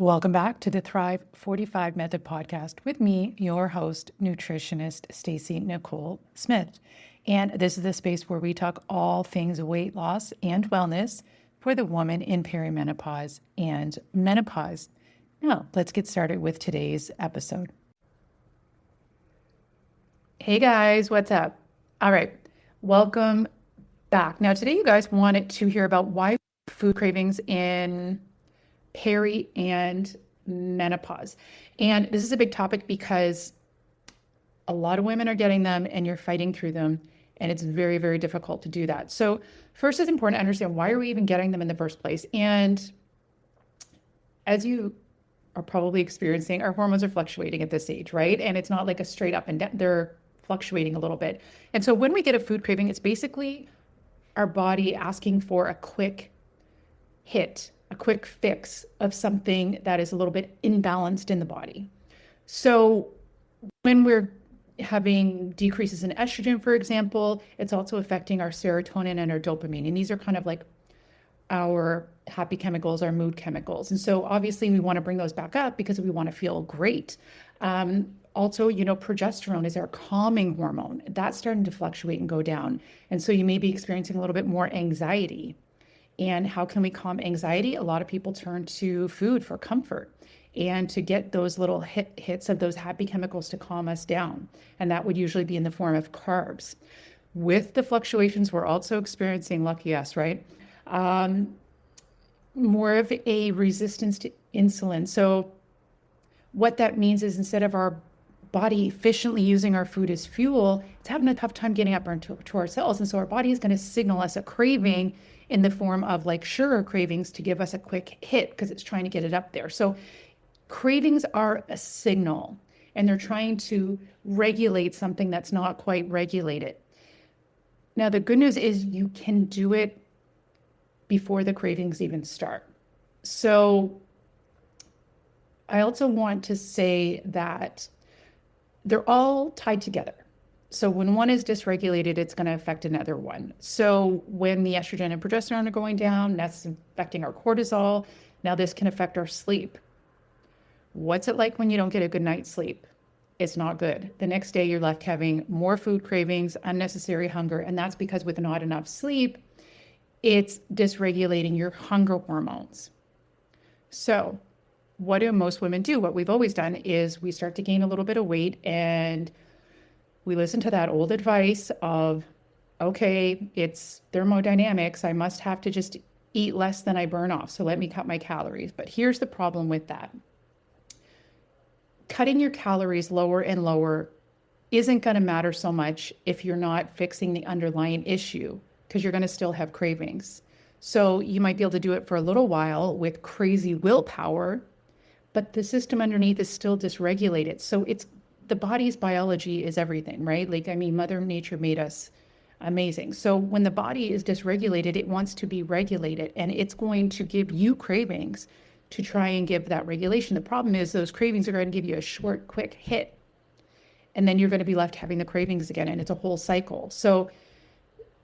Welcome back to the Thrive 45 Method podcast with me, your host, nutritionist Stacey Nicole Smith. And this is the space where we talk all things weight loss and wellness for the woman in perimenopause and menopause. Now, let's get started with today's episode. Hey guys, what's up? All right, welcome back. Now, today you guys wanted to hear about why food cravings in peri and menopause. And this is a big topic because a lot of women are getting them and you're fighting through them. And it's very, very difficult to do that. So first, it's important to understand, why are we even getting them in the first place? And as you are probably experiencing, our hormones are fluctuating at this age, right? And it's not like a straight up and down, they're fluctuating a little bit. And so when we get a food craving, it's basically our body asking for a quick hit, a quick fix of something that is a little bit imbalanced in the body. So when we're having decreases in estrogen, for example, it's also affecting our serotonin and our dopamine. And these are kind of like our happy chemicals, our mood chemicals. And so obviously we want to bring those back up because we want to feel great. Also, progesterone is our calming hormone. That's starting to fluctuate and go down. And so you may be experiencing a little bit more anxiety. And how can we calm anxiety? A lot of people turn to food for comfort and to get those little hits of those happy chemicals to calm us down. And that would usually be in the form of carbs. With the fluctuations we're also experiencing, lucky us, right? More of a resistance to insulin. So what that means is, instead of our body efficiently using our food as fuel, it's having a tough time getting up to our cells. And so our body is going to signal us a craving in the form of like sugar cravings to give us a quick hit because it's trying to get it up there. So cravings are a signal, and they're trying to regulate something that's not quite regulated. Now, the good news is you can do it before the cravings even start. So I also want to say that they're all tied together. So when one is dysregulated, it's going to affect another one. So when the estrogen and progesterone are going down, that's affecting our cortisol. Now this can affect our sleep. What's it like when you don't get a good night's sleep? It's not good. The next day you're left having more food cravings, unnecessary hunger, and that's because with not enough sleep, it's dysregulating your hunger hormones. So what do most women do? What we've always done is we start to gain a little bit of weight, and we listen to that old advice of, okay, it's thermodynamics. I must have to just eat less than I burn off. So let me cut my calories. But here's the problem with that. Cutting your calories lower and lower isn't going to matter so much if you're not fixing the underlying issue, because you're going to still have cravings. So you might be able to do it for a little while with crazy willpower, but the system underneath is still dysregulated. So the body's biology is everything, right? Mother Nature made us amazing. So when the body is dysregulated, it wants to be regulated, and it's going to give you cravings to try and give that regulation. The problem is those cravings are going to give you a short, quick hit, and then you're going to be left having the cravings again, and it's a whole cycle. So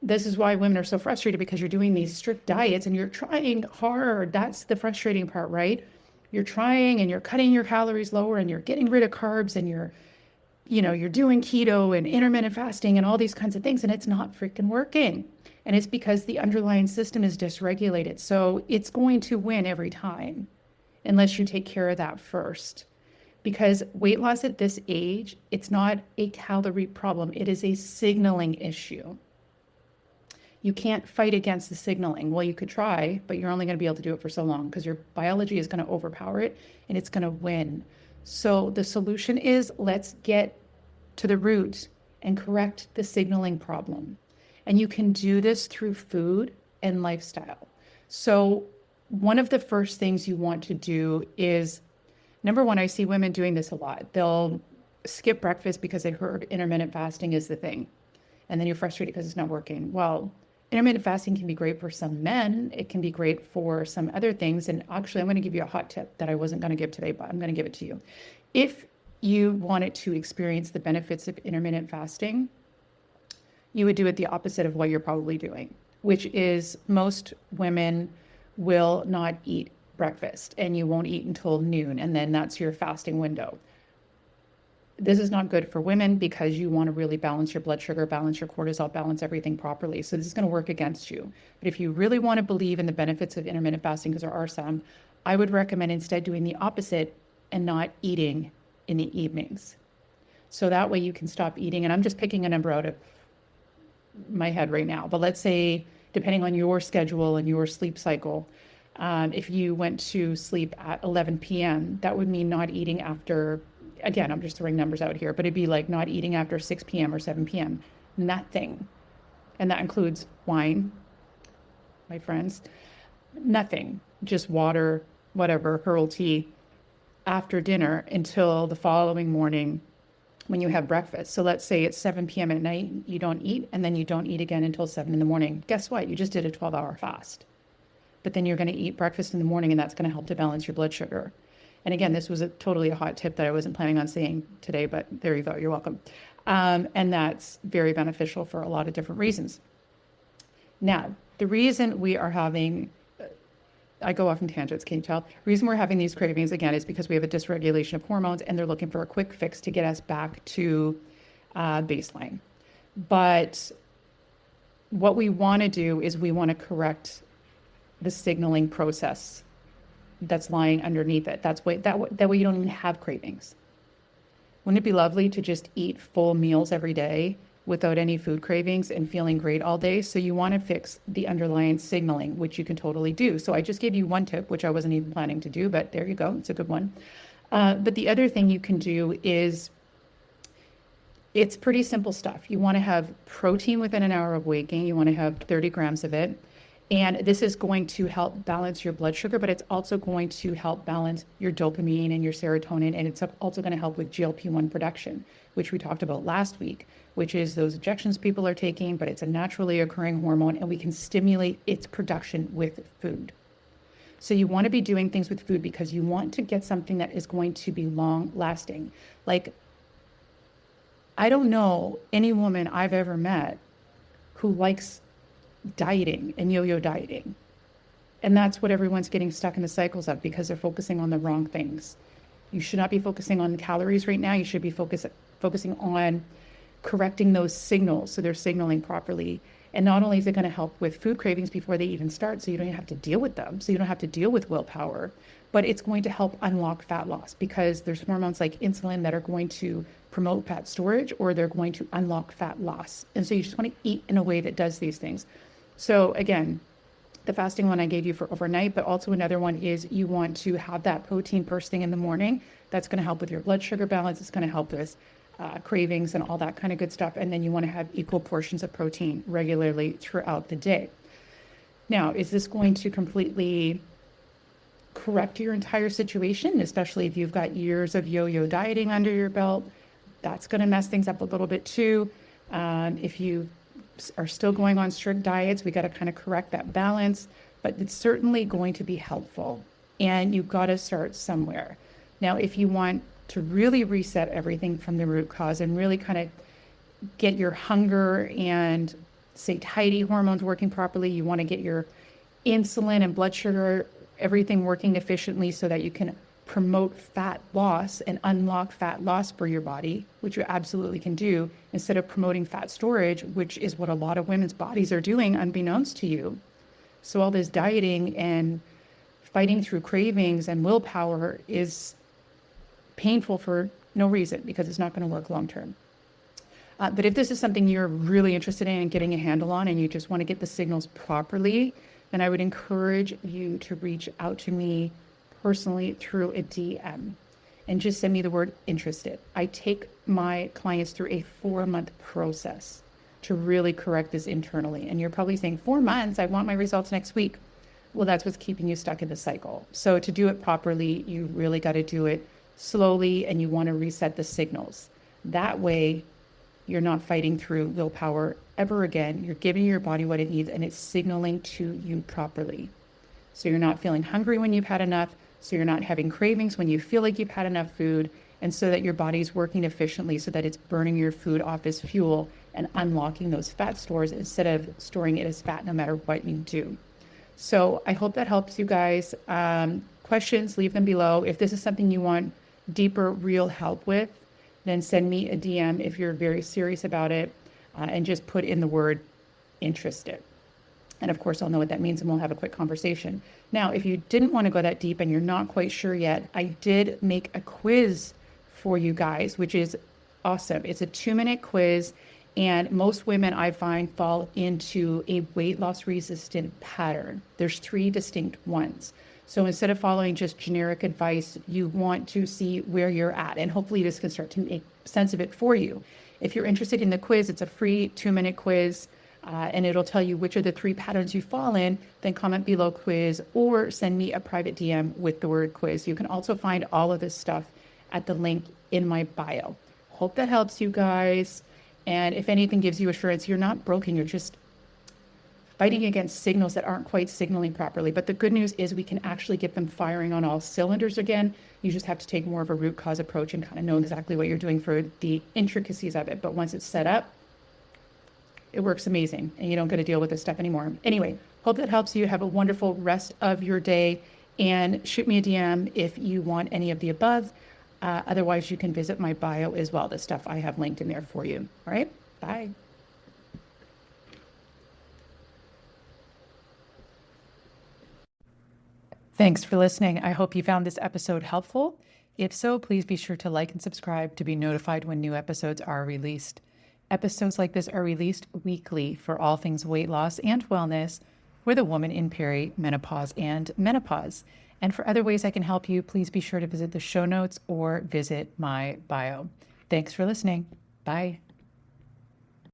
this is why women are so frustrated, because you're doing these strict diets and you're trying hard. That's the frustrating part, right? You're trying and you're cutting your calories lower and you're getting rid of carbs, and you're doing keto and intermittent fasting and all these kinds of things, and it's not freaking working. And it's because the underlying system is dysregulated. So it's going to win every time unless you take care of that first. Because weight loss at this age, it's not a calorie problem. It is a signaling issue. You can't fight against the signaling. Well, you could try, but you're only going to be able to do it for so long because your biology is going to overpower it and it's going to win. So the solution is, let's get to the root and correct the signaling problem. And you can do this through food and lifestyle. So one of the first things you want to do is, number one, I see women doing this a lot. They'll skip breakfast because they heard intermittent fasting is the thing. And then you're frustrated because it's not working. Well, intermittent fasting can be great for some men. It can be great for some other things. And actually, I'm going to give you a hot tip that I wasn't going to give today, but I'm going to give it to you. If you wanted to experience the benefits of intermittent fasting, you would do it the opposite of what you're probably doing, which is most women will not eat breakfast and you won't eat until noon, and then that's your fasting window. This is not good for women because you want to really balance your blood sugar, balance your cortisol, balance everything properly. So this is going to work against you. But if you really want to believe in the benefits of intermittent fasting, because there are some, I would recommend instead doing the opposite and not eating in the evenings. So that way you can stop eating. And I'm just picking a number out of my head right now. But let's say, depending on your schedule and your sleep cycle, if you went to sleep at 11 p.m., that would mean not eating after, again, I'm just throwing numbers out here, but it'd be like not eating after 6 p.m. or 7 p.m. Nothing. And that includes wine, my friends. Nothing. Just water, whatever, herbal tea after dinner until the following morning when you have breakfast. So let's say it's 7 p.m. at night, you don't eat, and then you don't eat again until 7 in the morning. Guess what? You just did a 12-hour fast. But then you're going to eat breakfast in the morning, and that's going to help to balance your blood sugar. And again, this was totally a hot tip that I wasn't planning on saying today, but there you go. You're welcome. And that's very beneficial for a lot of different reasons. Now, the reason we are having, I go off in tangents, can you tell? The reason we're having these cravings, again, is because we have a dysregulation of hormones, and they're looking for a quick fix to get us back to baseline. But what we want to do is we want to correct the signaling process that's lying underneath it. That way you don't even have cravings. Wouldn't it be lovely to just eat full meals every day without any food cravings and feeling great all day? So you want to fix the underlying signaling, which you can totally do. So I just gave you one tip, which I wasn't even planning to do, but there you go. It's a good one. But the other thing you can do is, it's pretty simple stuff. You want to have protein within an hour of waking. You want to have 30 grams of it. And this is going to help balance your blood sugar, but it's also going to help balance your dopamine and your serotonin. And it's also going to help with GLP-1 production, which we talked about last week, which is those injections people are taking, but it's a naturally occurring hormone, and we can stimulate its production with food. So you want to be doing things with food because you want to get something that is going to be long lasting. Like, I don't know any woman I've ever met who likes dieting and yo-yo dieting. And that's what everyone's getting stuck in the cycles of, because they're focusing on the wrong things. You should not be focusing on the calories right now. You should be focusing on correcting those signals so they're signaling properly. And not only is it going to help with food cravings before they even start, so you don't have to deal with them, so you don't have to deal with willpower, but it's going to help unlock fat loss, because there's hormones like insulin that are going to promote fat storage, or they're going to unlock fat loss. And so you just want to eat in a way that does these things. So again, the fasting one I gave you for overnight, but also another one is you want to have that protein first thing in the morning. That's going to help with your blood sugar balance. It's going to help with cravings and all that kind of good stuff. And then you want to have equal portions of protein regularly throughout the day. Now, is this going to completely correct your entire situation, especially if you've got years of yo-yo dieting under your belt? That's going to mess things up a little bit too. If you are still going on strict diets, we got to kind of correct that balance, but it's certainly going to be helpful, and you've got to start somewhere. Now, if you want to really reset everything from the root cause and really kind of get your hunger and satiety hormones working properly, you want to get your insulin and blood sugar, everything working efficiently so that you can promote fat loss and unlock fat loss for your body, which you absolutely can do, instead of promoting fat storage, which is what a lot of women's bodies are doing unbeknownst to you. So all this dieting and fighting through cravings and willpower is painful for no reason, because it's not going to work long term. But if this is something you're really interested in and getting a handle on, and you just want to get the signals properly, then I would encourage you to reach out to me personally through a DM and just send me the word interested. I take my clients through a 4-month process to really correct this internally. And you're probably saying, 4 months, I want my results next week. Well, that's what's keeping you stuck in the cycle. So to do it properly, you really got to do it slowly, and you want to reset the signals. That way, you're not fighting through willpower ever again. You're giving your body what it needs, and it's signaling to you properly. So you're not feeling hungry when you've had enough. So you're not having cravings when you feel like you've had enough food, and so that your body's working efficiently so that it's burning your food off as fuel and unlocking those fat stores instead of storing it as fat no matter what you do. So I hope that helps you guys. questions, leave them below. If this is something you want deeper, real help with, then send me a DM if you're very serious about it, and just put in the word interested. And of course, I'll know what that means and we'll have a quick conversation. Now, if you didn't want to go that deep and you're not quite sure yet, I did make a quiz for you guys, which is awesome. It's a 2-minute quiz. And most women I find fall into a weight loss resistant pattern. There's 3 distinct ones. So instead of following just generic advice, you want to see where you're at. And hopefully this can start to make sense of it for you. If you're interested in the quiz, it's a free 2-minute quiz. And it'll tell you which of the 3 patterns you fall in. Then comment below quiz or send me a private DM with the word quiz. You can also find all of this stuff at the link in my bio. Hope that helps you guys. And if anything gives you assurance, you're not broken. You're just fighting against signals that aren't quite signaling properly. But the good news is we can actually get them firing on all cylinders again. You just have to take more of a root cause approach and kind of know exactly what you're doing for the intricacies of it. But once it's set up, it works amazing and you don't got to deal with this stuff anymore. Anyway, hope that helps you. Have a wonderful rest of your day and shoot me a DM if you want any of the above. Otherwise, you can visit my bio as well. The stuff I have linked in there for you. All right, bye. Thanks for listening. I hope you found this episode helpful. If so, please be sure to like and subscribe to be notified when new episodes are released. Episodes like this are released weekly for all things weight loss and wellness with a woman in perimenopause and menopause. And for other ways I can help you, please be sure to visit the show notes or visit my bio. Thanks for listening. Bye.